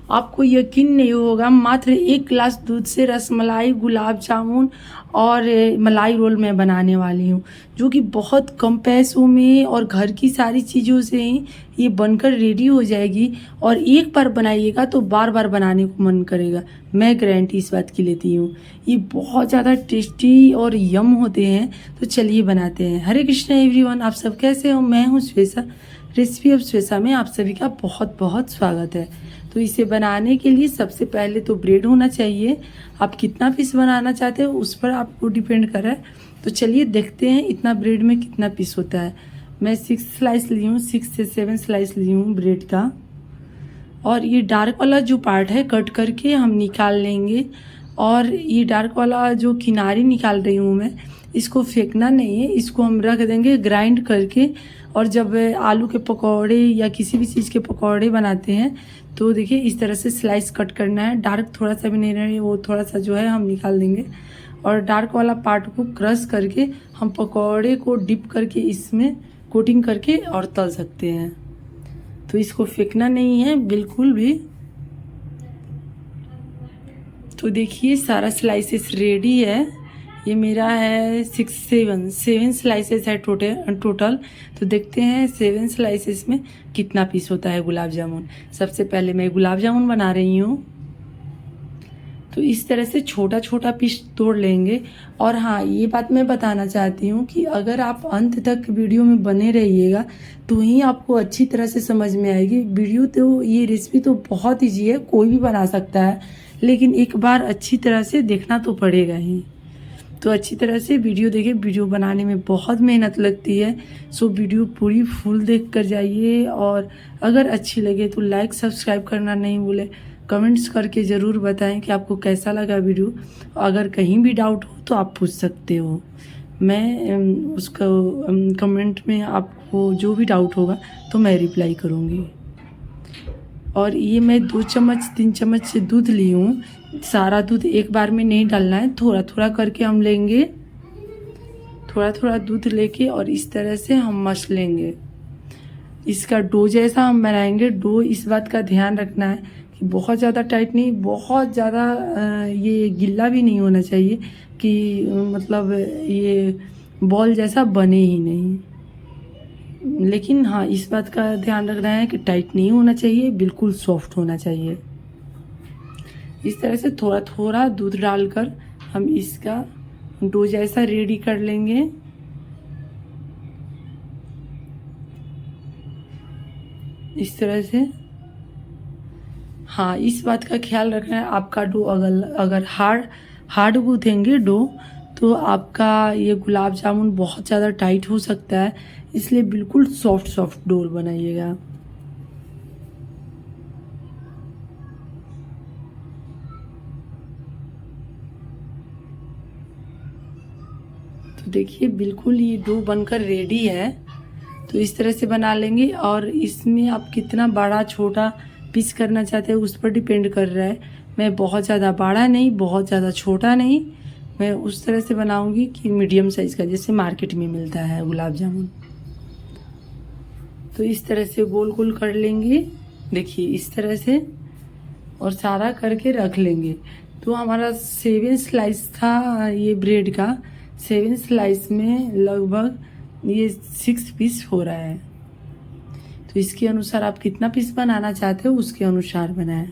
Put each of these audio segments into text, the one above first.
आपको यकीन नहीं होगा, मात्र 1 गिलास दूध से रसमलाई, गुलाब जामुन और मलाई रोल मैं बनाने वाली हूँ, जो कि बहुत कम पैसों में और घर की सारी चीज़ों से ही ये बनकर रेडी हो जाएगी। और एक बार बनाइएगा तो बार बार बनाने को मन करेगा, मैं गारंटी इस बात की लेती हूँ। ये बहुत ज़्यादा टेस्टी और यम होते हैं। तो चलिए बनाते हैं। हरे कृष्णा एवरीवन, आप सब कैसे हो? मैं हूँ श्वेता, रेसिपी ऑफ श्वेता में आप सभी का बहुत बहुत स्वागत है। तो इसे बनाने के लिए सबसे पहले तो ब्रेड होना चाहिए। आप कितना पीस बनाना चाहते हो उस पर आपको डिपेंड कर रहा है। तो चलिए देखते हैं इतना ब्रेड में कितना पीस होता है। मैं 6 स्लाइस ली हूँ, 6 से 7 स्लाइस ली हूँ ब्रेड का। और ये डार्क वाला जो पार्ट है कट करके हम निकाल लेंगे। और ये डार्क वाला जो किनारी निकाल रही हूँ मैं, इसको फेंकना नहीं है, इसको हम रख देंगे ग्राइंड करके। और जब आलू के पकौड़े या किसी भी चीज़ के पकौड़े बनाते हैं तो देखिए इस तरह से स्लाइस कट करना है। डार्क थोड़ा सा भी नहीं रहे, वो थोड़ा सा जो है हम निकाल देंगे। और डार्क वाला पार्ट को क्रश करके हम पकौड़े को डिप करके इसमें कोटिंग करके और तल सकते हैं। तो इसको फेंकना नहीं है बिल्कुल भी। तो देखिए सारा स्लाइसेस रेडी है। ये मेरा है 7 स्लाइसेस है टोटल। तो देखते हैं 7 स्लाइसेस में कितना पीस होता है गुलाब जामुन। सबसे पहले मैं गुलाब जामुन बना रही हूँ। तो इस तरह से छोटा छोटा पीस तोड़ लेंगे। और हाँ, ये बात मैं बताना चाहती हूँ कि अगर आप अंत तक वीडियो में बने रहिएगा तो ही आपको अच्छी तरह से समझ में आएगी। वीडियो तो ये रेसिपी तो बहुत ईजी है, कोई भी बना सकता है, लेकिन एक बार अच्छी तरह से देखना तो पड़ेगा ही। तो अच्छी तरह से वीडियो देखिए, वीडियो बनाने में बहुत मेहनत लगती है। सो वीडियो पूरी फुल देख कर जाइए। और अगर अच्छी लगे तो लाइक सब्सक्राइब करना नहीं भूले। कमेंट्स करके ज़रूर बताएं कि आपको कैसा लगा वीडियो। अगर कहीं भी डाउट हो तो आप पूछ सकते हो, मैं उसको कमेंट में आपको जो भी डाउट होगा तो मैं रिप्लाई करूँगी। और ये मैं 2 चम्मच 3 चम्मच दूध ली हूँ। सारा दूध एक बार में नहीं डालना है, थोड़ा थोड़ा करके हम लेंगे। थोड़ा थोड़ा दूध लेके और इस तरह से हम मस लेंगे। इसका डो जैसा हम बनाएंगे। डो इस बात का ध्यान रखना है कि बहुत ज़्यादा टाइट नहीं, बहुत ज़्यादा ये गिल्ला भी नहीं होना चाहिए कि मतलब ये बॉल जैसा बने ही नहीं। लेकिन हाँ, इस बात का ध्यान रखना है कि टाइट नहीं होना चाहिए, बिल्कुल सॉफ्ट होना चाहिए। इस तरह से थोड़ा थोड़ा दूध डालकर हम इसका डो जैसा रेडी कर लेंगे। इस तरह से। हाँ, इस बात का ख्याल रखना है, आपका डो अगर हार्ड गूँथेंगे डो तो आपका ये गुलाब जामुन बहुत ज़्यादा टाइट हो सकता है। इसलिए बिल्कुल सॉफ्ट डो बनाइएगा। तो देखिए बिल्कुल ये डो बनकर रेडी है। तो इस तरह से बना लेंगे। और इसमें आप कितना बड़ा छोटा पीस करना चाहते हैं उस पर डिपेंड कर रहा है। मैं बहुत ज़्यादा बड़ा नहीं, बहुत ज़्यादा छोटा नहीं, मैं उस तरह से बनाऊंगी कि मीडियम साइज़ का, जैसे मार्केट में मिलता है गुलाब जामुन। तो इस तरह से गोल गोल कर लेंगे, देखिए इस तरह से। और सारा करके रख लेंगे। तो हमारा 7 स्लाइस था ये ब्रेड का। 7 स्लाइस में लगभग ये 6 पीस हो रहा है। तो इसके अनुसार आप कितना पीस बनाना चाहते हो उसके अनुसार बनाएं।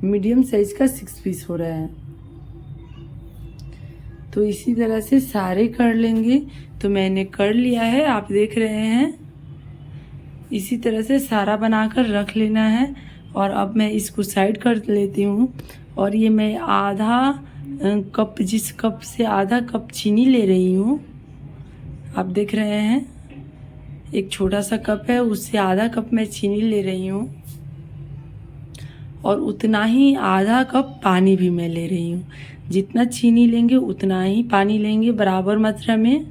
मीडियम साइज का 6 पीस हो रहा है। तो इसी तरह से सारे कर लेंगे। तो मैंने कर लिया है, आप देख रहे हैं। इसी तरह से सारा बनाकर रख लेना है। और अब मैं इसको साइड कर लेती हूँ। और ये मैं आधा कप, जिस कप से आधा कप चीनी ले रही हूँ, आप देख रहे हैं, एक छोटा सा कप है, उससे आधा कप मैं चीनी ले रही हूँ। और उतना ही आधा कप पानी भी मैं ले रही हूँ। जितना चीनी लेंगे उतना ही पानी लेंगे, बराबर मात्रा में।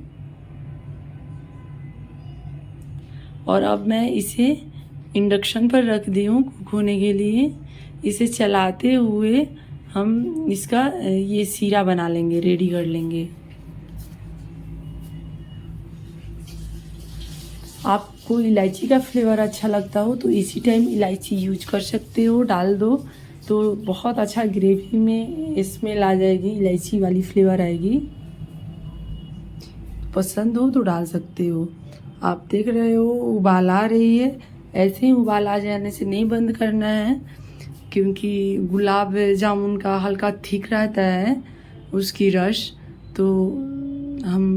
और अब मैं इसे इंडक्शन पर रख दी हूँ कुक होने के लिए। इसे चलाते हुए हम इसका ये सीरा बना लेंगे, रेडी कर लेंगे। आप आपको इलायची का फ्लेवर अच्छा लगता हो तो इसी टाइम इलायची यूज कर सकते हो, डाल दो तो बहुत अच्छा ग्रेवी में स्मेल आ जाएगी, इलायची वाली फ्लेवर आएगी। पसंद हो तो डाल सकते हो। आप देख रहे हो उबाल आ रही है, ऐसे ही उबाल आ जाने से नहीं बंद करना है, क्योंकि गुलाब जामुन का हल्का थिक रहता है उसकी रस। तो हम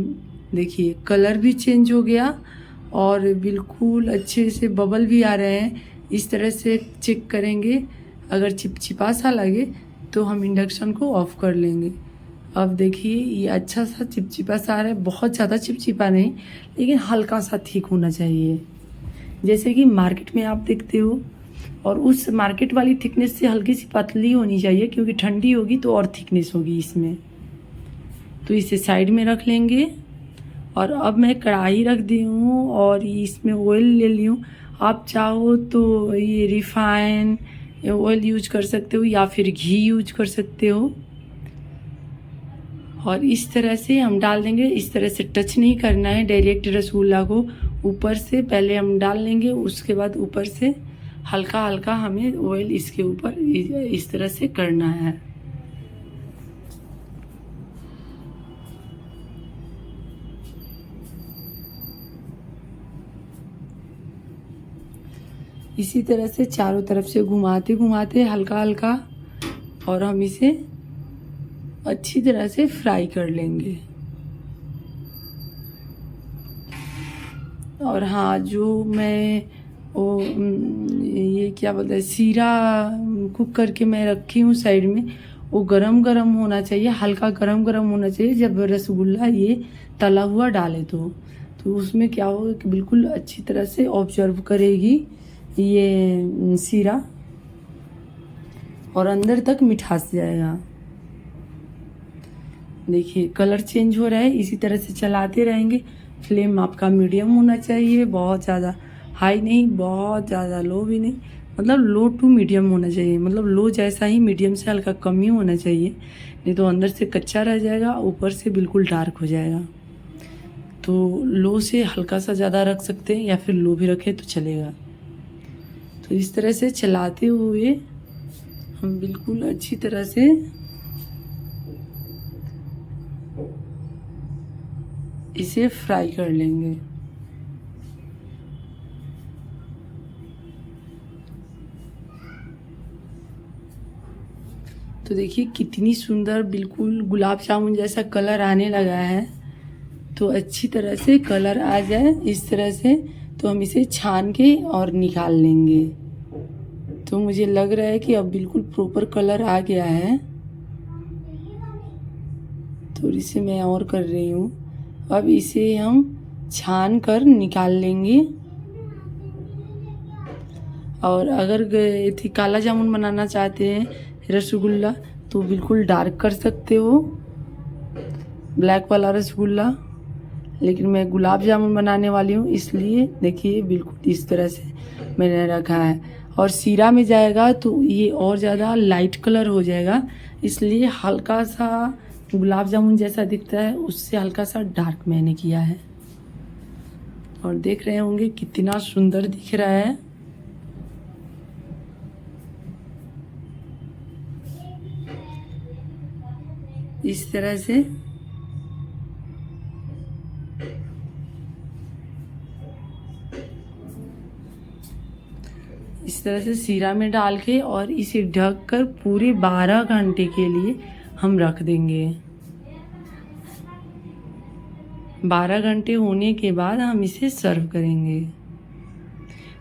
देखिए कलर भी चेंज हो गया और बिल्कुल अच्छे से बबल भी आ रहे हैं। इस तरह से चेक करेंगे, अगर चिपचिपा सा लगे तो हम इंडक्शन को ऑफ कर लेंगे। अब देखिए ये अच्छा सा चिपचिपा सा आ रहा है, बहुत ज़्यादा चिपचिपा नहीं लेकिन हल्का सा ठीक होना चाहिए, जैसे कि मार्केट में आप देखते हो। और उस मार्केट वाली थिकनेस से हल्की सी पतली होनी चाहिए, क्योंकि ठंडी होगी तो और थिकनेस होगी इसमें। तो इसे साइड में रख लेंगे। और अब मैं कढ़ाई रख दी हूँ और इसमें ऑयल ले ली हूँ। आप चाहो तो ये रिफाइन ऑयल यूज कर सकते हो या फिर घी यूज कर सकते हो। और इस तरह से हम डाल देंगे, इस तरह से टच नहीं करना है डायरेक्ट रसगुल्ला को। ऊपर से पहले हम डाल लेंगे, उसके बाद ऊपर से हल्का हल्का हमें ऑयल इसके ऊपर इस तरह से करना है। इसी तरह से चारों तरफ से घुमाते घुमाते हल्का हल्का, और हम इसे अच्छी तरह से फ्राई कर लेंगे। और हाँ, जो मैं ये क्या बोलते हैं सीरा कुक करके मैं रखी हूँ साइड में, वो गरम गरम होना चाहिए, हल्का गरम गरम होना चाहिए जब रसगुल्ला ये तला हुआ डाले तो उसमें क्या होगा कि बिल्कुल अच्छी तरह से ऑब्जर्व करेगी ये सीरा और अंदर तक मिठास जाएगा। देखिए कलर चेंज हो रहा है, इसी तरह से चलाते रहेंगे। फ्लेम आपका मीडियम होना चाहिए, बहुत ज़्यादा हाई नहीं, बहुत ज़्यादा लो भी नहीं, मतलब लो टू मीडियम होना चाहिए। मतलब लो जैसा ही मीडियम से हल्का कम ही होना चाहिए, नहीं तो अंदर से कच्चा रह जाएगा, ऊपर से बिल्कुल डार्क हो जाएगा। तो लो से हल्का सा ज़्यादा रख सकते हैं या फिर लो भी रखें तो चलेगा। तो इस तरह से चलाते हुए हम बिल्कुल अच्छी तरह से इसे फ्राई कर लेंगे। तो देखिए कितनी सुंदर बिल्कुल गुलाब जामुन जैसा कलर आने लगा है। तो अच्छी तरह से कलर आ जाए इस तरह से तो हम इसे छान के और निकाल लेंगे। तो मुझे लग रहा है कि अब बिल्कुल प्रॉपर कलर आ गया है। थोड़ी सी मैं और कर रही हूँ। अब इसे हम छान कर निकाल लेंगे। और अगर थी काला जामुन बनाना चाहते हैं रसगुल्ला तो बिल्कुल डार्क कर सकते हो, ब्लैक वाला रसगुल्ला। लेकिन मैं गुलाब जामुन बनाने वाली हूँ, इसलिए देखिए बिल्कुल इस तरह से मैंने रखा है। और सीरा में जाएगा तो ये और ज़्यादा लाइट कलर हो जाएगा, इसलिए हल्का सा गुलाब जामुन जैसा दिखता है उससे हल्का सा डार्क मैंने किया है। और देख रहे होंगे कितना सुंदर दिख रहा है। इस तरह से सीरा में डाल के और इसे ढक कर पूरे 12 घंटे के लिए हम रख देंगे। 12 घंटे होने के बाद हम इसे सर्व करेंगे।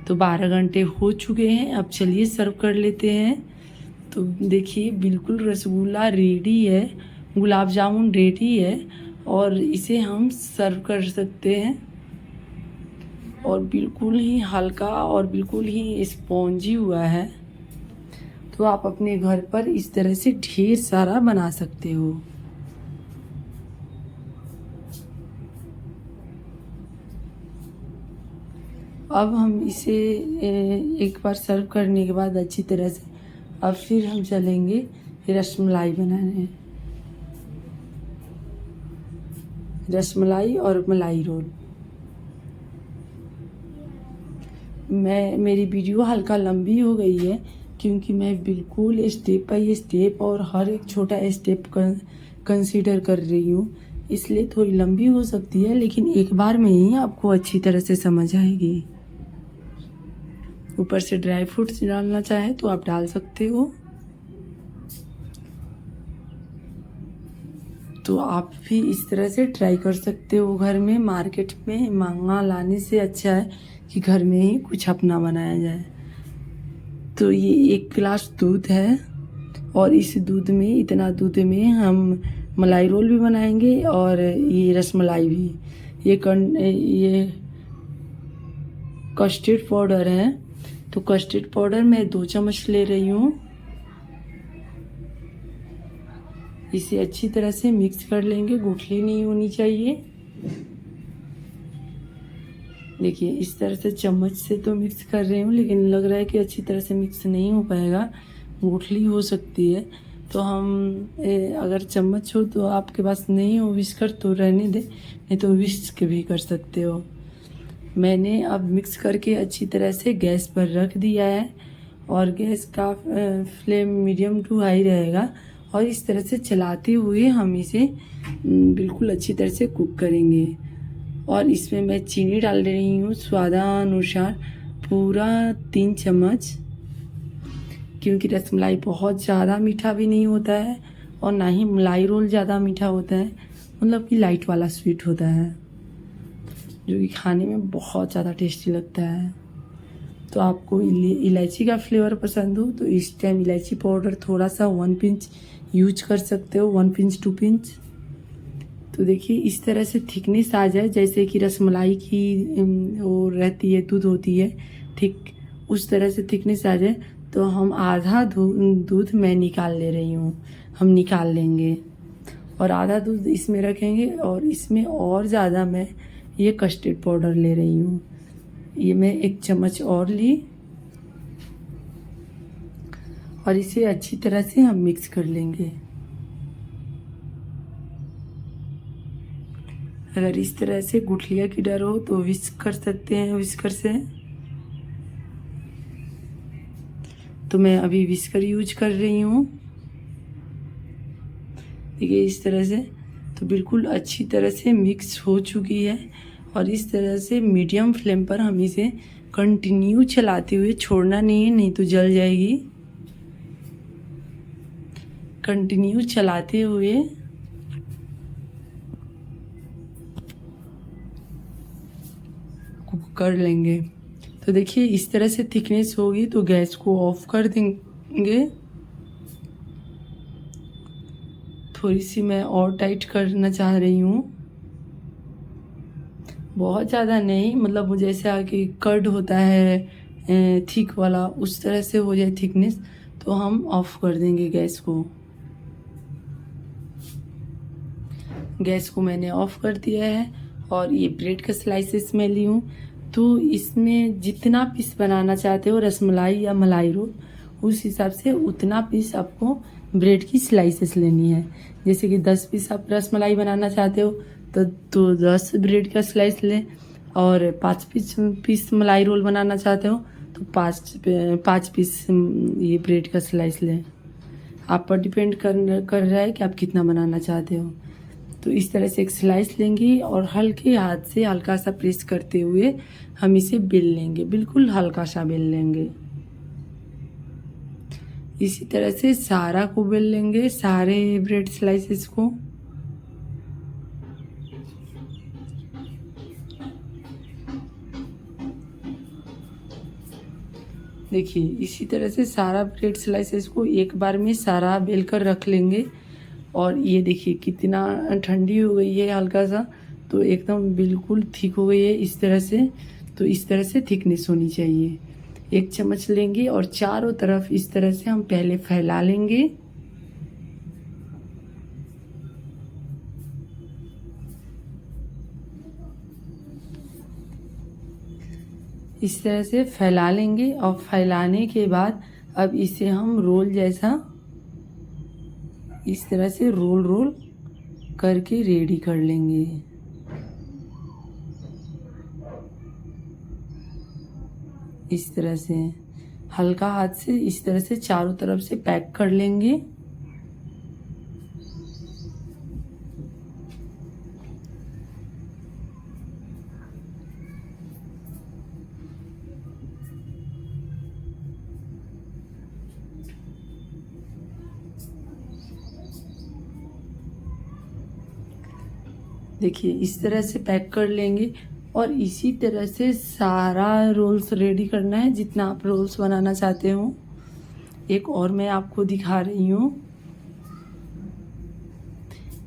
तो 12 घंटे हो चुके हैं, अब चलिए सर्व कर लेते हैं। तो देखिए बिल्कुल रसगुल्ला रेडी है, गुलाब जामुन रेडी है और इसे हम सर्व कर सकते हैं। और बिल्कुल ही हल्का और बिल्कुल ही स्पॉन्जी हुआ है। तो आप अपने घर पर इस तरह से ढेर सारा बना सकते हो। अब हम इसे एक बार सर्व करने के बाद अच्छी तरह से अब फिर हम चलेंगे रसमलाई बनाने। रसमलाई और मलाई रोल। मेरी वीडियो हल्का लंबी हो गई है क्योंकि मैं बिल्कुल स्टेप बाय स्टेप और हर एक छोटा स्टेप कंसीडर कर रही हूँ, इसलिए थोड़ी लंबी हो सकती है, लेकिन एक बार में ही आपको अच्छी तरह से समझ आएगी। ऊपर से ड्राई फ्रूट्स डालना चाहे तो आप डाल सकते हो। तो आप भी इस तरह से ट्राई कर सकते हो घर में। मार्केट में महंगा लाने से अच्छा है कि घर में ही कुछ अपना बनाया जाए। तो ये 1 गिलास दूध है और इस दूध में, इतना दूध में हम मलाई रोल भी बनाएंगे और ये रसमलाई भी। ये कस्टर्ड पाउडर है, तो कस्टर्ड पाउडर मैं 2 चम्मच ले रही हूँ। इसे अच्छी तरह से मिक्स कर लेंगे, गुठली नहीं होनी चाहिए। देखिए इस तरह से चम्मच से तो मिक्स कर रही हूँ, लेकिन लग रहा है कि अच्छी तरह से मिक्स नहीं हो पाएगा, गुठली हो सकती है। तो हम अगर चम्मच हो तो आपके पास नहीं हो विस्कर तो रहने दे, नहीं तो विस्क भी कर सकते हो। मैंने अब मिक्स करके अच्छी तरह से गैस पर रख दिया है और गैस का फ्लेम मीडियम टू हाई रहेगा और इस तरह से चलाते हुए हम इसे बिल्कुल अच्छी तरह से कुक करेंगे। और इसमें मैं चीनी डाल रही हूँ स्वादानुसार, पूरा 3 चम्मच, क्योंकि रसमलाई बहुत ज़्यादा मीठा भी नहीं होता है और ना ही मलाई रोल ज़्यादा मीठा होता है, मतलब कि लाइट वाला स्वीट होता है जो कि खाने में बहुत ज़्यादा टेस्टी लगता है। तो आपको इलायची का फ्लेवर पसंद हो तो इस टाइम इलायची पाउडर थोड़ा सा 1 पिंच यूज कर सकते हो, 1 पिंच 2 पिंच। तो देखिए इस तरह से थिकनेस आ जाए, जैसे कि रसमलाई की वो रहती है, दूध होती है थिक, उस तरह से थिकनेस आ जाए तो हम आधा दूध मैं निकाल ले रही हूँ, हम निकाल लेंगे और आधा दूध इसमें रखेंगे और इसमें और ज़्यादा मैं ये कस्टर्ड पाउडर ले रही हूँ। ये मैं 1 चम्मच और ली और इसे अच्छी तरह से हम मिक्स कर लेंगे। अगर इस तरह से गुठलिया की डर हो तो विस्क कर सकते हैं विस्कर से। तो मैं अभी विस्कर यूज कर रही हूँ। देखिए इस तरह से तो बिल्कुल अच्छी तरह से मिक्स हो चुकी है और इस तरह से मीडियम फ्लेम पर हम इसे कंटिन्यू चलाते हुए, छोड़ना नहीं है नहीं तो जल जाएगी, कंटिन्यू चलाते हुए कुक कर लेंगे। तो देखिए इस तरह से थिकनेस होगी तो गैस को ऑफ कर देंगे। थोड़ी सी मैं और टाइट करना चाह रही हूँ, बहुत ज़्यादा नहीं, मतलब जैसे कि कर्ड होता है थिक वाला, उस तरह से हो जाए थिकनेस तो हम ऑफ कर देंगे गैस को। गैस को मैंने ऑफ कर दिया है और ये ब्रेड का स्लाइसेस मैं ली हूँ। तो इसमें जितना पीस बनाना चाहते हो रसमलाई या मलाई रोल, उस हिसाब से उतना पीस आपको ब्रेड की स्लाइसेस लेनी है। जैसे कि 10 पीस आप रसमलाई बनाना चाहते हो तो 10 ब्रेड का स्लाइस लें, और 5 पीस मलाई रोल बनाना चाहते हो तो 5 पीस ये ब्रेड का स्लाइस लें। आप पर डिपेंड कर रहा है कि आप कितना बनाना चाहते हो। तो इस तरह से एक स्लाइस लेंगे और हल्के हाथ से हल्का सा प्रेस करते हुए हम इसे बेल लेंगे, बिल्कुल हल्का सा बेल लेंगे। इसी तरह से सारा को बेल लेंगे, सारे ब्रेड स्लाइसेस को। देखिए इसी तरह से सारा ब्रेड स्लाइसेस को एक बार में सारा बेल कर रख लेंगे। और ये देखिए कितना ठंडी हो गई है हल्का सा, तो एकदम बिल्कुल थिक हो गई है इस तरह से। तो इस तरह से थिकनेस होनी चाहिए। 1 चम्मच लेंगे और चारों तरफ इस तरह से हम पहले फैला लेंगे। इस तरह से फैला लेंगे और फैलाने के बाद अब इसे हम रोल जैसा इस तरह से रोल करके रेडी कर लेंगे। इस तरह से हल्का हाथ से इस तरह से चारों तरफ से पैक कर लेंगे। देखिए इस तरह से पैक कर लेंगे और इसी तरह से सारा रोल्स रेडी करना है जितना आप रोल्स बनाना चाहते हो। एक और मैं आपको दिखा रही हूँ,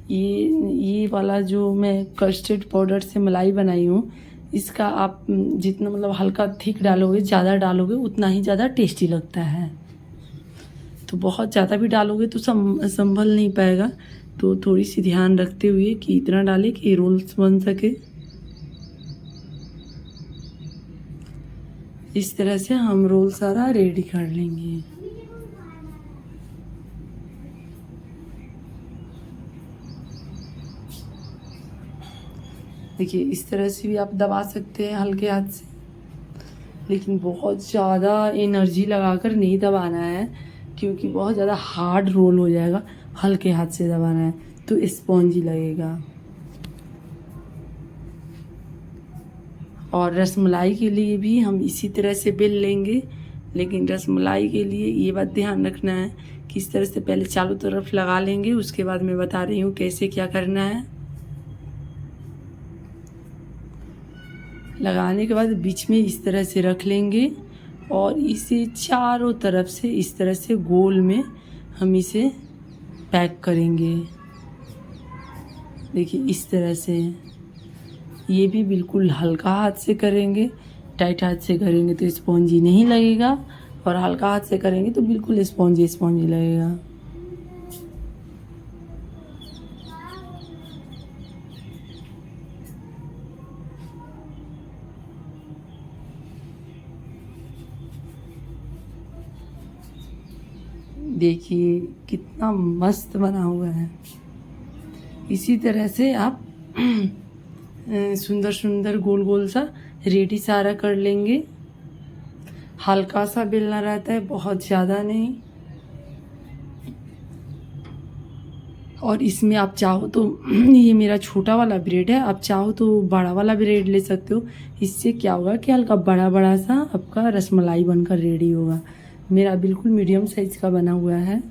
ये वाला जो मैं कस्टर्ड पाउडर से मलाई बनाई हूँ, इसका आप जितना मतलब हल्का थिक डालोगे, ज़्यादा डालोगे उतना ही ज़्यादा टेस्टी लगता है। तो बहुत ज़्यादा भी डालोगे तो संभल नहीं पाएगा, तो थोड़ी सी ध्यान रखते हुए कि इतना डालें कि रोल्स बन सके। इस तरह से हम रोल सारा रेडी कर लेंगे। देखिए इस तरह से भी आप दबा सकते हैं हल्के हाथ से, लेकिन बहुत ज़्यादा एनर्जी लगाकर नहीं दबाना है क्योंकि बहुत ज़्यादा हार्ड रोल हो जाएगा। हल्के हाथ से दबाना है तो स्पॉन्जी लगेगा। और रसमलाई के लिए भी हम इसी तरह से बेल लेंगे, लेकिन रसमलाई के लिए ये बात ध्यान रखना है कि इस तरह से पहले चारों तरफ लगा लेंगे, उसके बाद मैं बता रही हूँ कैसे क्या करना है। लगाने के बाद बीच में इस तरह से रख लेंगे और इसे चारों तरफ से इस तरह से गोल में हम इसे पैक करेंगे। देखिए इस तरह से, ये भी बिल्कुल हल्का हाथ से करेंगे। टाइट हाथ से करेंगे तो स्पॉन्जी नहीं लगेगा और हल्का हाथ से करेंगे तो बिल्कुल स्पॉन्जी लगेगा। देखिए कितना मस्त बना हुआ है। इसी तरह से आप सुंदर सुंदर गोल गोल सा रेडी सारा कर लेंगे। हल्का सा बेलना रहता है, बहुत ज़्यादा नहीं। और इसमें आप चाहो तो ये मेरा छोटा वाला ब्रेड है, आप चाहो तो बड़ा वाला ब्रेड ले सकते हो। इससे क्या होगा कि हल्का बड़ा बड़ा सा आपका रसमलाई बनकर रेडी होगा। मेरा बिल्कुल मीडियम साइज का बना हुआ है।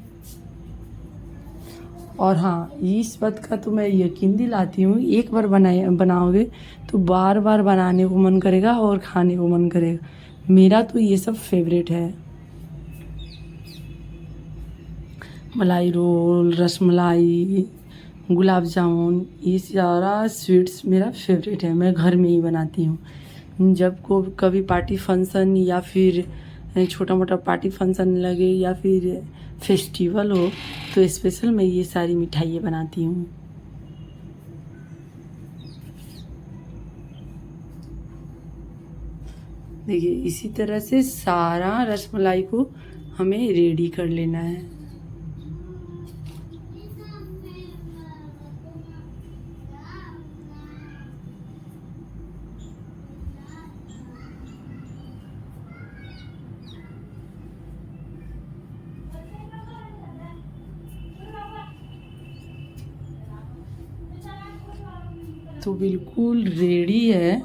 और हाँ, इस बात का तो मैं यकीन दिलाती हूँ, एक बार बनाओगे तो बार बार बनाने को मन करेगा और खाने को मन करेगा। मेरा तो ये सब फेवरेट है। मलाई रोल, रसमलाई, गुलाब जामुन, ये सारा स्वीट्स मेरा फेवरेट है। मैं घर में ही बनाती हूँ। जब को कभी पार्टी फंक्शन या फिर छोटा मोटा पार्टी फंक्शन लगे या फिर फेस्टिवल हो तो स्पेशल मैं ये सारी मिठाइयाँ बनाती हूँ। देखिए इसी तरह से सारा रसमलाई को हमें रेडी कर लेना है। तो बिल्कुल रेडी है।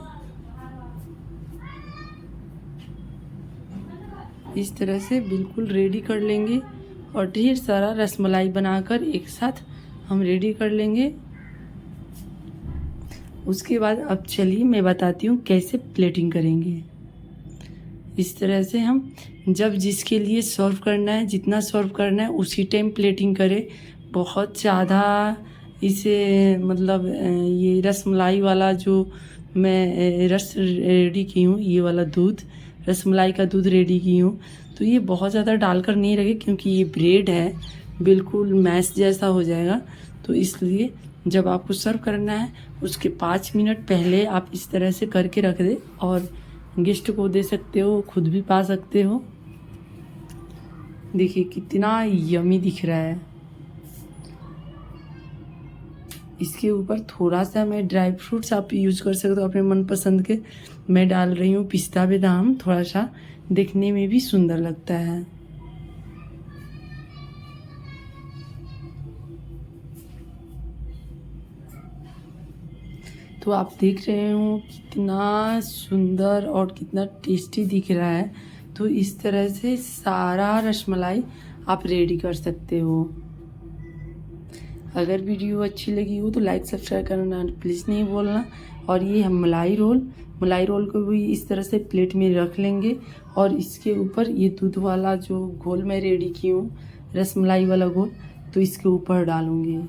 इस तरह से बिल्कुल रेडी कर लेंगे और ढेर सारा रसमलाई बनाकर एक साथ हम रेडी कर लेंगे। उसके बाद अब चलिए मैं बताती हूँ कैसे प्लेटिंग करेंगे। इस तरह से हम जब जिसके लिए सर्व करना है, जितना सर्व करना है उसी टाइम प्लेटिंग करें। बहुत ज़्यादा इसे मतलब ये रसमलाई वाला जो मैं रस रेडी की हूँ, ये वाला दूध, रसमलाई का दूध रेडी की हूँ, तो ये बहुत ज़्यादा डालकर नहीं रखे क्योंकि ये ब्रेड है, बिल्कुल मैश जैसा हो जाएगा। तो इसलिए जब आपको सर्व करना है उसके 5 मिनट पहले आप इस तरह से करके रख दें और गेस्ट को दे सकते हो, खुद भी पा सकते हो। देखिए कितना यमी दिख रहा है। इसके ऊपर थोड़ा सा मैं ड्राई फ्रूट्स आप यूज़ कर सकते हो अपने मनपसंद के। मैं डाल रही हूँ पिस्ता बादाम थोड़ा सा, देखने में भी सुंदर लगता है। तो आप देख रहे हो कितना सुंदर और कितना टेस्टी दिख रहा है। तो इस तरह से सारा रसमलाई आप रेडी कर सकते हो। अगर वीडियो अच्छी लगी हो तो लाइक सब्सक्राइब करना प्लीज़ नहीं भूलना। और ये हम मलाई रोल को भी इस तरह से प्लेट में रख लेंगे और इसके ऊपर ये दूध वाला जो घोल मैं रेडी की हूँ, रसमलाई वाला घोल, तो इसके ऊपर डालूँगी।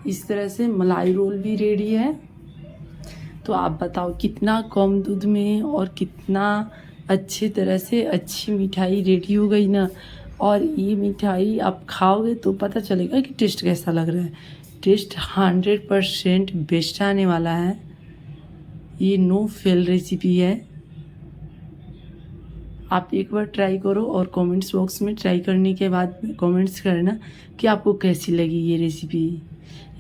इस तरह से मलाई रोल भी रेडी है। तो आप बताओ कितना कम दूध में और कितना अच्छी तरह से अच्छी मिठाई रेडी हो गई ना। और ये मिठाई आप खाओगे तो पता चलेगा कि टेस्ट कैसा लग रहा है। टेस्ट 100% बेस्ट आने वाला है। ये नो फेल रेसिपी है। आप एक बार ट्राई करो और कमेंट्स बॉक्स में ट्राई करने के बाद कमेंट्स करना कि आपको कैसी लगी ये रेसिपी।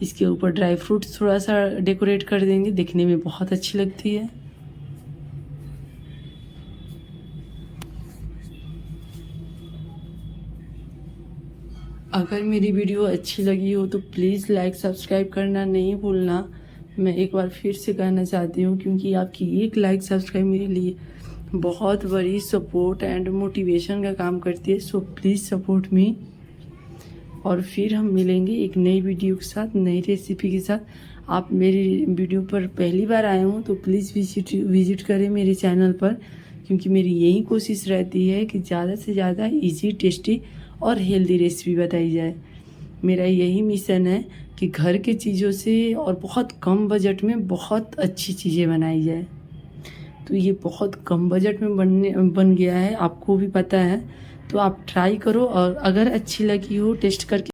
इसके ऊपर ड्राई फ्रूट्स थोड़ा सा डेकोरेट कर देंगे, देखने में बहुत अच्छी लगती है। अगर मेरी वीडियो अच्छी लगी हो तो प्लीज़ लाइक सब्सक्राइब करना नहीं भूलना। मैं एक बार फिर से कहना चाहती हूँ, क्योंकि आपकी एक लाइक सब्सक्राइब मेरे लिए बहुत बड़ी सपोर्ट एंड मोटिवेशन का काम करती है। So please support me. और फिर हम मिलेंगे एक नई वीडियो के साथ, नई रेसिपी के साथ। आप मेरी वीडियो पर पहली बार आए हों तो प्लीज़ विजिट करें मेरे चैनल पर, क्योंकि मेरी यही कोशिश रहती है कि ज़्यादा से ज़्यादा इजी, टेस्टी और हेल्दी रेसिपी बताई जाए। मेरा यही मिशन है कि घर के चीज़ों से और बहुत कम बजट में बहुत अच्छी चीज़ें बनाई जाए। तो ये बहुत कम बजट में बन गया है, आपको भी पता है। तो आप ट्राई करो और अगर अच्छी लगी हो टेस्ट करके